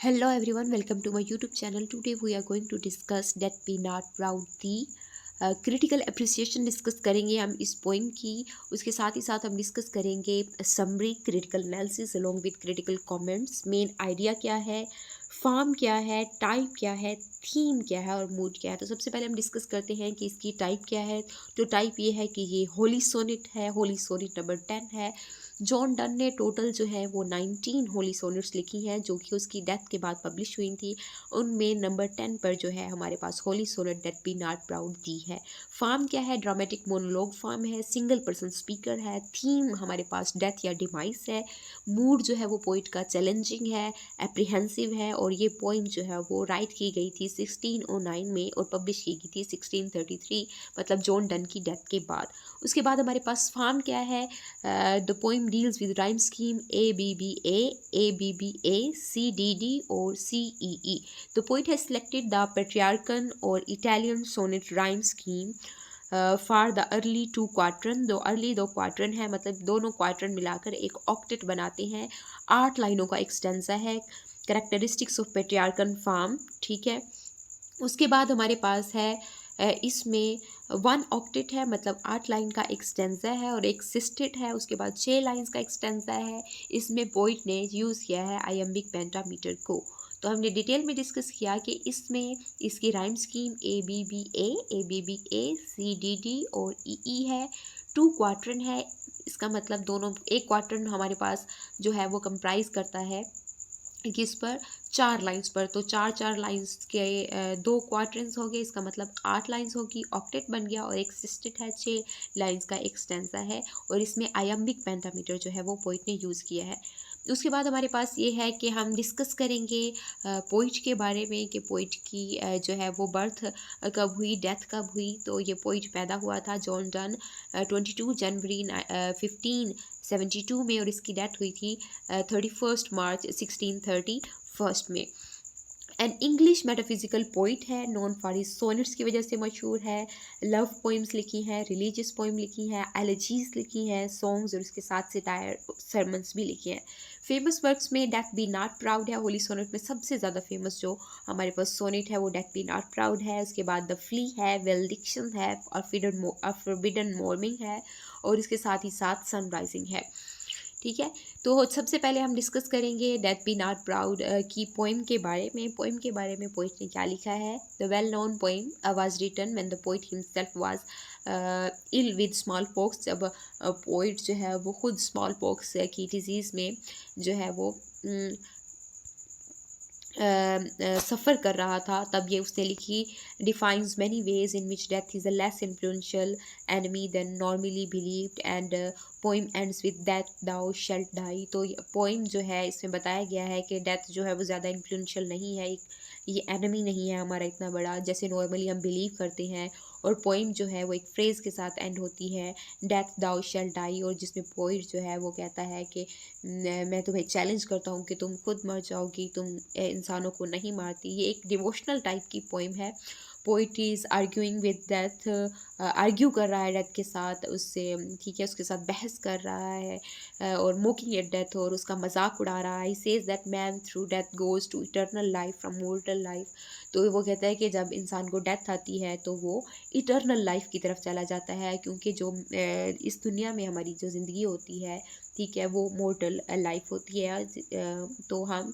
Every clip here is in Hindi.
Hello everyone, welcome to my YouTube channel. Today we are going to discuss Death Be Not Proudly. Critical appreciation discuss करेंगे हम इस पोइम की। उसके साथ ही साथ हम डिस्कस करेंगे summary, critical analysis along with critical comments. Main idea क्या है, फॉर्म क्या है, टाइप क्या है, थीम क्या है और मूड क्या है। तो सबसे पहले हम डिस्कस करते हैं कि इसकी टाइप क्या है। तो टाइप ये है कि ये होली सोनेट है, होली सोनेट नंबर 10 है। जॉन डन ने टोटल जो है वो 19 होली सोनेट्स लिखी हैं जो कि उसकी डेथ के बाद पब्लिश हुई थी। उनमें नंबर 10 पर जो है हमारे पास holy sonnet death be not proud दी है। फॉर्म क्या है, ड्रामेटिक मोनोलॉग फॉर्म है, सिंगल पर्सन स्पीकर है। थीम हमारे पास डेथ या डिमाइस है। मूड जो है वो पोइट का चैलेंजिंग है, एप्रीहेंसिव है। और ये पोइम जो है वो राइट की गई थी 1609 में और पब्लिश की गई थी 1633, मतलब जॉन डन की डेथ के बाद। उसके बाद हमारे पास फॉर्म क्या है, the poem deals with rhyme scheme ABBA, CDD और CEE. The poet has selected the Petrarchan और Italian sonnet rhyme scheme for the early two quatrain. दो क्वार्टरन है, मतलब दोनों क्वार्टरन मिलाकर एक ऑक्टेट बनाते हैं। 8 लाइनों का एक स्टेंजा है। कैरेक्टरिस्टिक्स ऑफ पेट्रियार्कन फॉर्म, ठीक है। उसके बाद हमारे पास है इसमें 1 ऑक्टेट है, मतलब 8 लाइन का एक स्टेंजा है और एक सिस्टेट है। उसके बाद 6 लाइन्स का एक स्टेंजा है। इसमें पोइट ने यूज़ किया है आयम्बिक पेंटामीटर को। तो हमने डिटेल में डिस्कस किया कि इसमें इसकी राइम स्कीम ABBA, CDD और EE है। 2 क्वार्टरन है, इसका मतलब दोनों एक क्वार्टरन हमारे पास जो है वो कंप्राइज करता है किस पर, 4 लाइंस पर। तो 4 लाइंस के 2 क्वार्टरन्स हो गए, इसका मतलब 8 लाइंस होगी, ऑक्टेट बन गया। और एक सिस्टेट है, 6 लाइंस का एक स्टेंजा है और इसमें आयम्बिक पेंटामीटर जो है वो पोइट ने यूज़ किया है। उसके बाद हमारे पास ये है कि हम डिस्कस करेंगे पोइट के बारे में कि पोइट की जो है वो बर्थ कब हुई, डेथ कब हुई। तो ये पोइट पैदा हुआ था जॉन डन 22 जनवरी 1572 में और इसकी डेथ हुई थी 31 मार्च 1631 में। एन इंग्लिश मेटाफिजिकल पोइट है, नॉन फॉर हिज सोनेट्स की वजह से मशहूर है। लव पोइम्स लिखी हैं, रिलीजियस पोइम लिखी हैं, एलेजीज लिखी हैं, सॉन्ग्स और इसके साथ सिटायर सरमन्स भी लिखे हैं। फेमस वर्क्स में डेथ बी नॉट प्राउड है। होली सोनेट में सबसे ज़्यादा फेमस जो हमारे पास सोनेट है वो डेथ बी नॉट प्राउड है। उसके बाद द फ्ली है, वेलडिक्शन है और फॉरबिडन मॉर्निंग है और इसके साथ ही साथ सनराइजिंग है, ठीक है। तो सबसे पहले हम डिस्कस करेंगे डेथ बी नॉट प्राउड की पोइम के बारे में। पोइम के बारे में पोइट ने क्या लिखा है। The well known poem was written when the poet himself was ill with small pox. जब पोइट जो है वो खुद स्मॉल पॉक्स की डिजीज़ में जो है वो सफ़र कर रहा था, तब ये उसने लिखी। Defines many ways in which death is a less influential enemy than normally believed and poem ends with that thou shalt die. तो पोइम जो है इसमें बताया गया है कि डेथ जो है वो ज़्यादा इन्फ्लुएंशियल नहीं है, ये एनमी नहीं है हमारा इतना बड़ा जैसे नॉर्मली हम बिलीव करते हैं। और पोइम जो है वो एक फ्रेज़ के साथ एंड होती है, डेथ दाउ शेल डाई, और जिसमें पोइट जो है वो कहता है कि मैं तुम्हें चैलेंज करता हूँ कि तुम खुद मर जाओगी, तुम इंसानों को नहीं मारती। ये एक डिवोशनल टाइप की पोइम है। Poet is arguing with death, argue कर रहा है डेथ के साथ, उससे, ठीक है, उसके साथ बहस कर रहा है और मोकिंग एट डेथ, और उसका मजाक उड़ा रहा है। He says that man through death goes to eternal life from mortal life. तो वो कहता है कि जब इंसान को डेथ आती है तो वो इटर्नल लाइफ की तरफ चला जाता है, क्योंकि जो इस दुनिया में हमारी जो ज़िंदगी होती है, ठीक है, वो मोर्टल लाइफ होती है। तो हम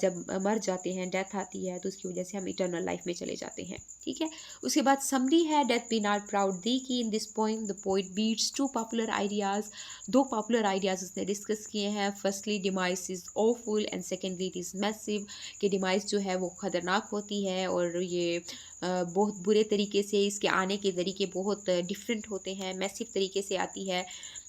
जब मर जाते हैं, डेथ आती है, तो उसकी वजह से हम इटर्नल लाइफ में चले जाते हैं, ठीक है। उसके बाद समरी है, डेथ बी नॉट प्राउड दी की in this poem the poet beats 2 popular ideas. 2 popular ideas उसने डिस्कस किए हैं। Firstly demise is awful and secondly it is massive. कि डिमाइस जो है वो ख़तरनाक होती है और ये बहुत बुरे तरीके से, इसके आने के तरीके बहुत डिफरेंट होते हैं, मैसिव तरीके से आती है।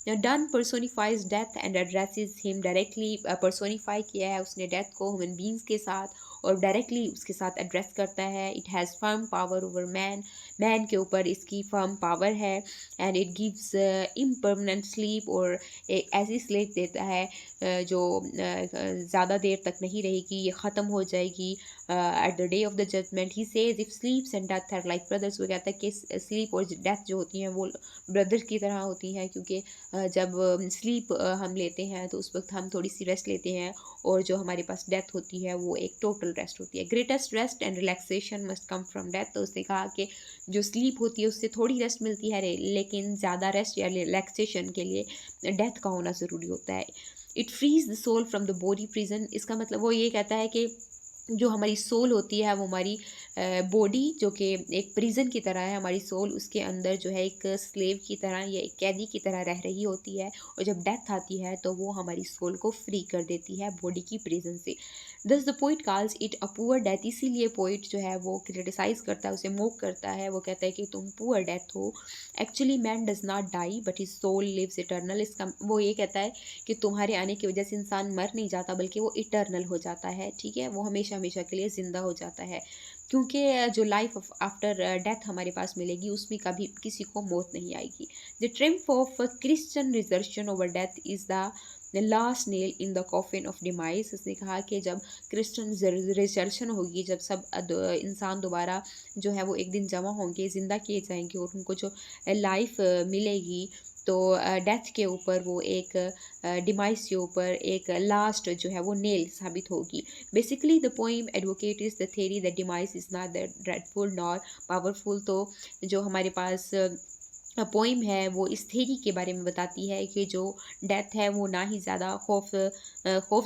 Done personifies death and addresses him directly. Personify किया है उसने डेथ को ह्यूमन बींग्स के साथ और डायरेक्टली उसके साथ एड्रेस करता है। It has firm power over man, man के ऊपर इसकी फर्म पावर है। And it gives impermanent sleep, और एक ऐसी स्लीप देता है जो ज़्यादा देर तक नहीं रहेगी, ये ख़त्म हो जाएगी at the day of the judgment. He says if sleeps and death are like brothers, वो कहता है कि स्लीप और डेथ जो होती हैं वो ब्रदर की तरह होती हैं, क्योंकि जब स्लीप हम लेते हैं तो उस वक्त हम थोड़ी सी रेस्ट लेते हैं, और जो हमारे पास डेथ होती है वो एक टोटल रेस्ट होती है। Greatest rest and relaxation must come from death, तो उसने कहा कि जो स्लीप होती है उससे थोड़ी रेस्ट मिलती है, लेकिन ज़्यादा रेस्ट या रिलैक्सेशन के लिए डेथ का होना ज़रूरी होता है। It frees the soul from the body prison, इसका मतलब वो ये कहता है कि जो हमारी सोल होती है वो हमारी बॉडी जो कि एक प्रिजन की तरह है, हमारी सोल उसके अंदर जो है एक स्लेव की तरह या एक कैदी की तरह रह रही होती है, और जब डेथ आती है तो वो हमारी सोल को फ्री कर देती है बॉडी की प्रिजन से। दस the poet calls it a poor death, इसीलिए पोइट जो है वो क्रिटिसाइज करता है, उसे मोक करता है, वो कहता है कि तुम पुअर डेथ हो। Actually man does not die but his soul lives eternal, इसका वो ये कहता है कि तुम्हारे आने की वजह से इंसान मर नहीं जाता बल्कि वो इटर्नल हो जाता है, ठीक है, वो हमेशा हमेशा के लिए ज़िंदा हो जाता है, क्योंकि जो लाइफ आफ्टर डेथ हमारे पास मिलेगी उसमें कभी किसी को मौत नहीं आएगी। The triumph of Christian resurrection over death is the last nail in the coffin of demise, उसने कहा कि जब क्रिश्चियन रिजर्शन होगी, जब सब इंसान दोबारा जो है वो एक दिन जमा होंगे, ज़िंदा किए जाएंगे, और उनको जो लाइफ मिलेगी, तो डेथ के ऊपर वो एक डिमाइस के ऊपर एक लास्ट जो है वो नेल साबित होगी। Basically the poem advocate is the theory that demise is not that dreadful nor powerful, तो जो हमारे पास पोइम है वो इस थेरी के बारे में बताती है कि जो डेथ है वो ना ही ज़्यादा खौफ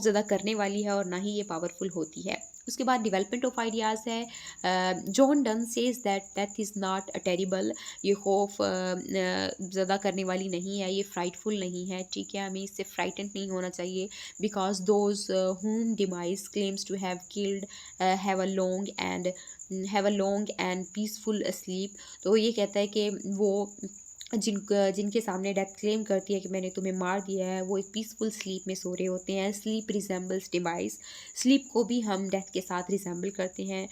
ज़्यादा करने वाली है और ना ही ये पावरफुल होती है। उसके बाद डेवलपमेंट ऑफ आइडियाज़ है। John Donne says that death is not a terrible, ये खौफ ज़्यादा करने वाली नहीं है, ये फ्राइटफुल नहीं है, ठीक है, हमें इससे फ्राइटेंड नहीं होना चाहिए। Because those whom demise claims to have killed have a long and peaceful sleep, तो ये कहता है कि वो जिनके सामने डेथ क्लेम करती है कि मैंने तुम्हें मार दिया है, वो एक पीसफुल स्लीप में सो रहे होते हैं। स्लीप रिजेंबल्स डिवाइस, स्लीप को भी हम डेथ के साथ रिजेंबल करते हैं,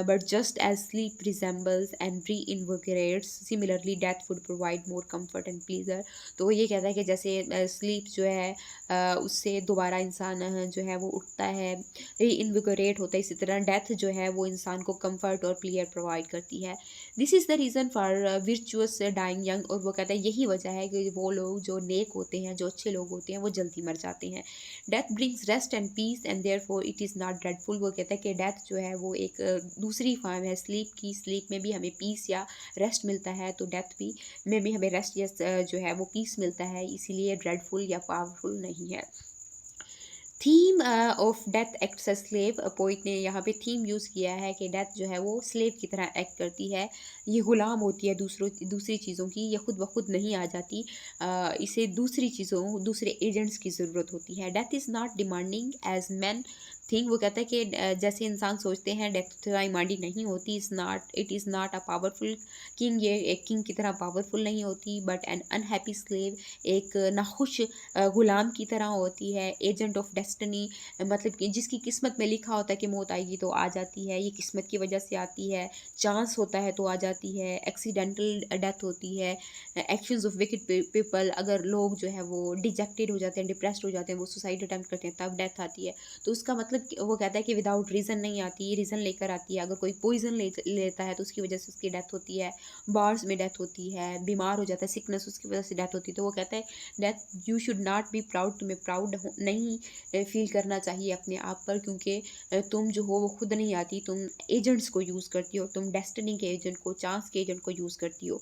but just as sleep resembles and re invocates similarly death would provide more comfort and pleasure, तो वो ये कहता है कि जैसे स्लीप जो है उससे दोबारा इंसान जो है वो उठता है, री इन्वोकेट होता है, इसी तरह डेथ जो है वो इंसान को कंफर्ट और प्लेयर प्रोवाइड करती है। This is the reason for virtuous dying young, और वो कहता है यही वजह है कि वो लोग जो नेक होते हैं, जो अच्छे लोग होते हैं, वो जल्दी मर जाते हैं। Death brings rest and peace and therefore it is not dreadful, वो कहता है कि डेथ जो है वो एक दूसरी फॉर्म है स्लीप की, स्लीप में भी हमें पीस या रेस्ट मिलता है, तो डेथ भी में भी हमें रेस्ट या जो है वो पीस मिलता है, इसीलिए ड्रेडफुल या पावरफुल नहीं है। Theme of death acts a slave, poet ने यहाँ पे थीम यूज़ किया है कि डेथ जो है वो स्लेव की तरह एक्ट करती है, ये गुलाम होती है दूसरी चीज़ों की, ये खुद ब खुद नहीं आ जाती, इसे दूसरे एजेंट्स की ज़रूरत होती है। Death is not demanding as man think, वो कहता है कि जैसे इंसान सोचते हैं डेथ उतना डिमांडिंग नहीं होती, it is not a powerful king, ये एक किंग की तरह पावरफुल नहीं होती, बट एन अनहैप्पी स्लेव, एक नाखुश गुलाम की तरह होती है। एजेंट ऑफ डेस्टिनी, मतलब कि जिसकी किस्मत में लिखा होता है कि मौत आएगी तो आ जाती है, ये किस्मत की वजह से आती है, चांस होता है तो आ जाती है, एक्सीडेंटल डेथ होती है, एक्शंस ऑफ विकेड पीपल, अगर लोग जो है वो डिजेक्टेड हो जाते हैं, डिप्रेस्ड हो जाते हैं, वो सुसाइड अटेम्प्ट करते हैं, तब डेथ आती है, तो उसका मतलब वो कहता है कि विदाउट रीज़न नहीं आती, ये रीज़न लेकर आती है। अगर कोई पॉइजन लेता है तो उसकी वजह से उसकी डेथ होती है, बार्स में डेथ होती है, बीमार हो जाता है, सिकनेस, उसकी वजह से डेथ होती है, तो वो कहता है death you should not be proud, तुम्हें प्राउड नहीं फील करना चाहिए अपने आप पर, क्योंकि तुम जो हो वो खुद नहीं आती, तुम एजेंट्स को यूज़ करती हो, तुम डेस्टिनी के एजेंट को, चांस के एजेंट को यूज़ करती हो।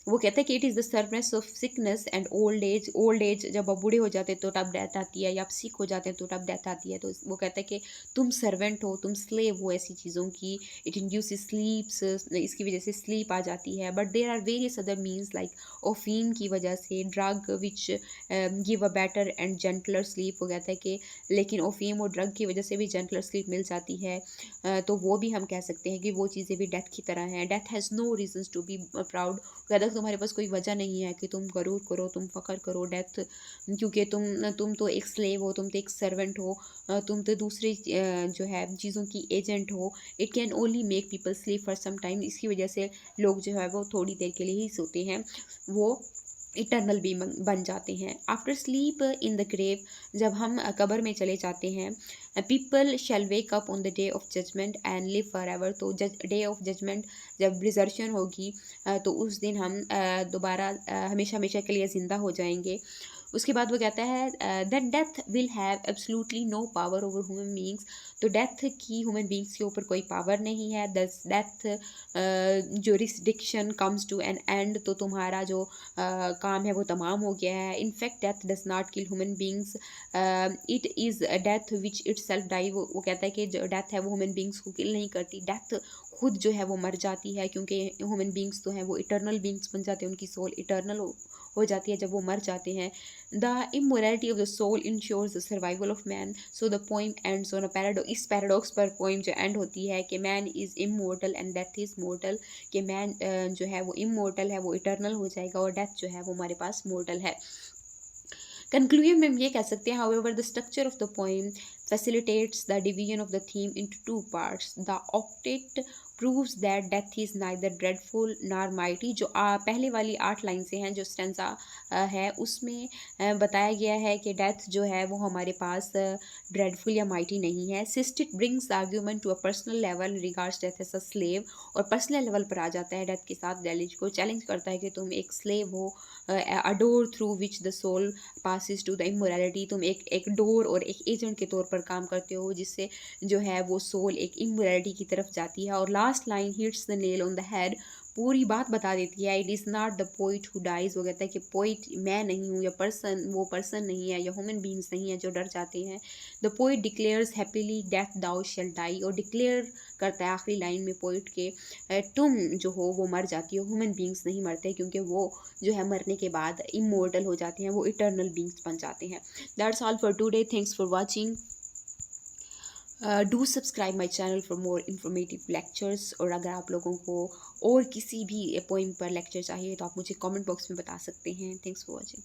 वो कहता है कि it is the severeness of sickness and old age, जब आप बूढ़े हो जाते हैं तो तब डेथ आती है, या आप सिक हो जाते हैं तो तब डेथ आती है, तो वो कहता है कि तुम सर्वेंट हो, तुम स्लेव हो ऐसी चीज़ों की, इट इंड्यूस स्लीप्स, इसकी वजह से स्लीप आ जाती है। But there are various other means like ओफीम की वजह से, drug which give a better and gentler sleep, वो कहता है कि लेकिन ओफीम और ड्रग की वजह से भी जेंटलर स्लीप मिल जाती है, तो वो भी हम कह सकते हैं कि वो चीज़ें भी डेथ की तरह हैं। Death has no reasons to be proud, कहता तुम्हारे पास कोई वजह नहीं है कि तुम गरूर करो, तुम फ़ख्र करो डेथ, क्योंकि तुम तो एक स्लेव हो, तुम तो एक सर्वेंट हो, तुम तो दूसरी जो है चीज़ों की एजेंट हो। It can only make people sleep for some time, इसकी वजह से लोग जो है वो थोड़ी देर के लिए ही सोते हैं, वो इटर्नल भी बन जाते हैं। After sleep in the grave, जब हम कब्र में चले जाते हैं, people shall wake up on the day of judgment and live for ever, तो डे ऑफ जजमेंट जब रिजर्शन होगी तो उस दिन हम दोबारा हमेशा हमेशा के लिए ज़िंदा हो जाएंगे। उसके बाद वो कहता है that death will have absolutely no power over human beings, तो डेथ की ह्यूमन बींग्स के ऊपर कोई पावर नहीं है। Thus death jurisdiction comes to an end, तो तुम्हारा जो काम है वो तमाम हो गया है। In fact death does not kill human beings, it is death which itself die, वो कहता है कि जो डेथ है वो ह्यूमन बींग्स को किल नहीं करती, डेथ खुद जो है वो मर जाती है, क्योंकि ह्यूमन बींग्स तो हैं वो इटर्नल बींग्स बन जाते हैं, उनकी सोल इटर्नल हो जाती है जब वो मर जाते हैं। The immortality of the soul ensures the survival of man, so the poem ends on a paradox, इस पैराडॉक्स पर पोइम जो एंड होती है कि man is immortal and death is mortal, कि मैन जो है वो इमोर्टल है, वो इटर्नल हो जाएगा, और डेथ जो है वो हमारे पास मोर्टल है। कंक्लूजन में हम ये कह सकते हैं, however the structure of the poem facilitates the division of the theme into two parts. The octet proves that death is neither dreadful nor mighty, जो पहले वाली 8 लाइन से हैं, जो स्टेंजा है उसमें बताया गया है कि डेथ जो है वो हमारे पास ड्रेडफुल या माइटी नहीं है। Sestet brings argument to a personal level regards death as a slave, और पर्सनल लेवल पर आ जाता है डेथ के साथ, डेलिज को चैलेंज करता है कि तुम एक स्लेव हो, a door through which the soul passes to the immortality, तुम एक डोर और एक एजेंट के तौर पर काम करते हो, जिससे जो है वो सोल एक इमोरलिटी की तरफ जाती है। और last line hits the nail on the head, पूरी बात बता देती है। It is not the poet who dies, वो कहता है कि पोइट मैं नहीं हूँ, या पर्सन वो पर्सन नहीं है, या ह्यूमन बींग्स नहीं है जो डर जाते हैं। The poet declares happily death thou shalt die, और डिक्लेयर करता है आखिरी लाइन में पोइट के तुम जो हो वो मर जाती हो, ह्यूमन बींग्स नहीं मरते, क्योंकि वो जो है मरने के बाद इमोर्टल हो जाते हैं, वो इटर्नल बींग्स बन जाते हैं। That's all for today, thanks for watching. Do subscribe my channel for more informative lectures, और अगर आप लोगों को और किसी भी पोइम पर लेक्चर चाहिए तो आप मुझे कमेंट बॉक्स में बता सकते हैं। Thanks for watching.